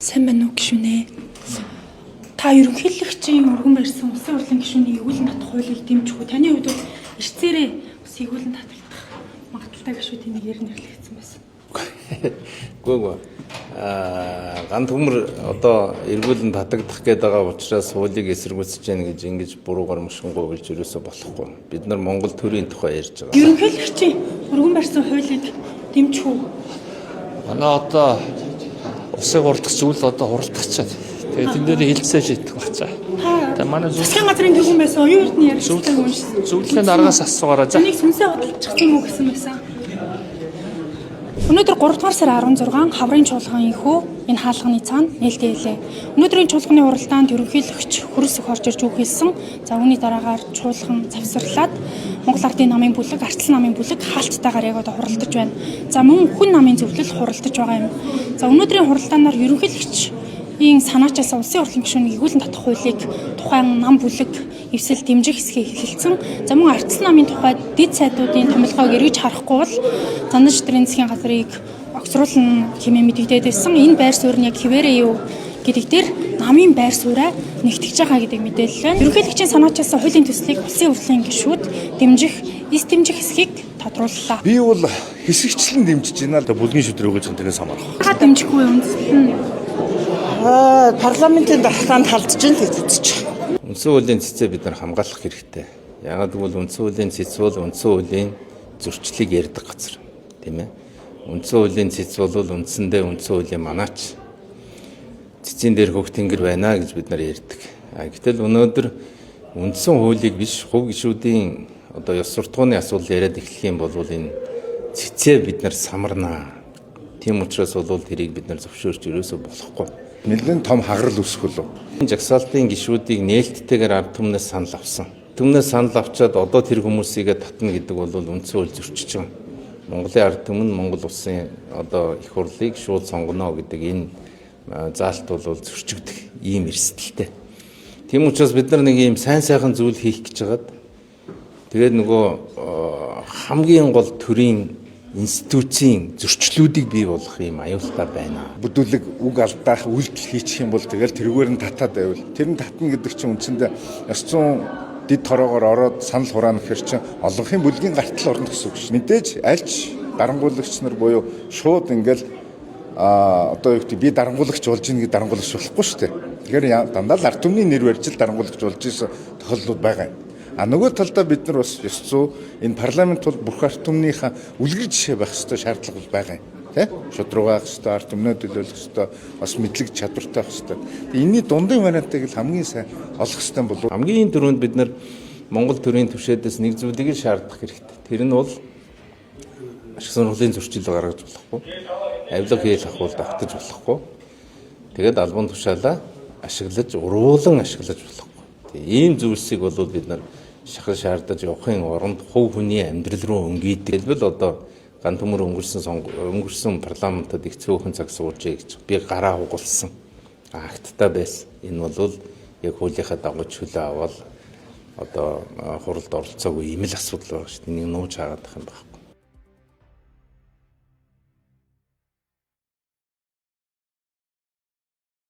Сайн байна уу гишүүнээ? Та ерөнхийлөгчийн өргөн барьсан улсын хурлын гишүүний эгүүлэн татах хуулийг дэмжих үү? Таны хувьд бол эрсцээрээ ус эгүүлэн татагдах магадaltaй гишүүд энийг ярина хэлсэн байсан. Гүг. Ган төмөр одоо эргүүлэн татагдах гээд байгаа учраас хуулийг эсэргүүцэж яах гэж ингэж буруугаар мөшгөнгөө гэлж юусоо болохгүй. Бид нар Монгол төрийн тухай ярьж байгаа. Ерөнхийлөгчийн өргөн барьсан хуулийг дэмжих үү? Манай одоо усыг урдах зүйл одоо хуралдчихад. Тэгээд энэ дээр хилцээ шийдэх багчаа. Тэгээд манай засгийн газрын төвөн байсан оюун эрдэнэ ярилцлагыг уншсан. зөвлөлийн дараагаас асуугаараа за. Энийг сүнсээ бодлочих юм уу гэсэн байсан. Өнөөдөр 3 дугаар сарын 16 хаврын чуулган инхүү энэ хаалганы цаана нээлттэй хэлээ. Өнөөдрийн чуулганы уралдаанд ерөнхийлөгч хөрс өх орж ирж үхэлсэн. За үүний дараагаар чуулган завсарлаад Монгол Ардын намын бүлэг, Арчлан намын бүлэг хаалттайгаар яг одоо хуралдаж байна. За мөн хүн намын зөвлөл хуралдаж байгаа юм. За өнөөдрийн хуралдаанаар ерөнхийлөгчийн санаачаас улсын хурлын гишүүнийг эгүүлэн татах хуулийг тухайн нам бүлэг эвсэл дэмжих хэсгийг хэлэлцэн. За мөн Арчлан намын тухай дэд сайдуудын томилгоог эргэж харахгүй бол Зандан шидрийн засгийн газрыг огцруулна хэмээн мэдэгдээд байсан. Энэ байр суурь нь яг хэвээрээ юу гэдэг дээр намын байр сууриа нэгтгэж байгаа гэдэг мэдээлэл байна. Ерөнхийлөгчийн санаачаас хуулийн төслийг улсын хурлын гишүүд дэмжих, эс дэмжих хэсгийг тодрууллаа. Би бол хэсэгчлэн дэмжиж байна л да бүлгийн шүдрэг өгөөж байгаа тэрнээс хамаарах. Та дэмжихгүй үндэслэн парламентын дархлаанд халдж ин тэгж. Үндсэн хуулийн цэцээ бид нар хамгаалах хэрэгтэй. Яагаад гэвэл үндсэн хуулийн цэц бол үндсэн хуулийн зөрчлийг ярьдаг газар. Тийм ээ. Үндсэн хуулийн цэц бол үндсэндээ үндсэн хуулийн манаач. Цэцийн дээр хөх тэнгэр байна гэж бид нар ярьдаг. Гэтэл өнөөдөр үндсэн хуулийг биш хувь гишүүдийн одоо ёс суртахууны асуудал яриад эхлэх юм бол энэ цэцээ бид нар самарнаа. Тийм учраас бол тэрийг бид нар зөвшөөрч ерөөсөө болохгүй. Нэлээд том хагарал үүсгэл үү. Жагсаалтын гишүүдийг нээлттэйгээр ард түмнээс санал авсан. Түмнээс санал авчаад одоо тэр хүмүүсийг татна гэдэг бол үндсэн хууль зөрчиж байгаа. Монголын ард түмэн Монгол улсын одоо их хурлыг шууд сонгоно гэдэг энэ заалт бол зөрчигдөх ийм эрсдэлтэй. Тийм учраас бид нар нэг ийм сайн сайхан зүйл хийх гэж хагаад тэгээд нөгөө хамгийн гол төрийн институцийн зөрчлүүдийг бий болгох юм аюултай байна. Бүдүүлэг үг алдаах үйлдэл хийчих юм бол тэгэл тэргээр нь татаад байвал тэр нь татна гэдэг чинь үндсэндээ ёс зүйн дэд тороогоор ороод санал хураана гэхэр чинь олонхын бүлгийн гартал орно гэсэн үг шүү. Мэдээж альч дарангуулагч нар буюу шууд ингээл одоо юу гэдэг би дарангуулагч болж ийн гэж дарангуулагч болохгүй шүү дээ. Тэгэхээр дандаа л ард түмний нэр барьж л дарангуулагч болж исэн тохиолдлууд байгаа юм. Нөгөө талдаа бид нар бас ёс зүй энэ парламент бол бүх ард түмнийхээ үлгэр жишээ байх ёстой шаардлага байгаа юм. Тэ? Шудраг байх ёстой, ард түмнээ төлөөлөх ёстой, бас мэдлэг чадвартай байх ёстой. Энийний дундын вариантыг л хамгийн сайн олох ёстой болов. Хамгийн түрүүнд бид нар Монгол төрийн түвшээдээс нэг зүйлийг шаардах хэрэгтэй. Тэр нь бол ашиг сонирхлын зөрчил гаргаж болохгүй. Авилга хийх ахуйд автаж болохгүй. Тэгээд албан тушаалаа ашиглаж, уруулан ашиглаж болохгүй. Ийм зүйлсийг бол бид нар шахал шаардаж явахын оронд хувь хүний амьдрал руу өнгийдэг. Тэгвэл одоо ган төмөр өнгөрсөн парламентод их цөөхөн цаг суужээ гэж би гараа хугалсан. Акттай байсан. Энэ бол яг хуулийнхаа дагуу чөлөө аваад одоо хуралд оролцоогүй ийм л асуудал байна шүү дээ. Нэг нууж хаагаад байх юм байна.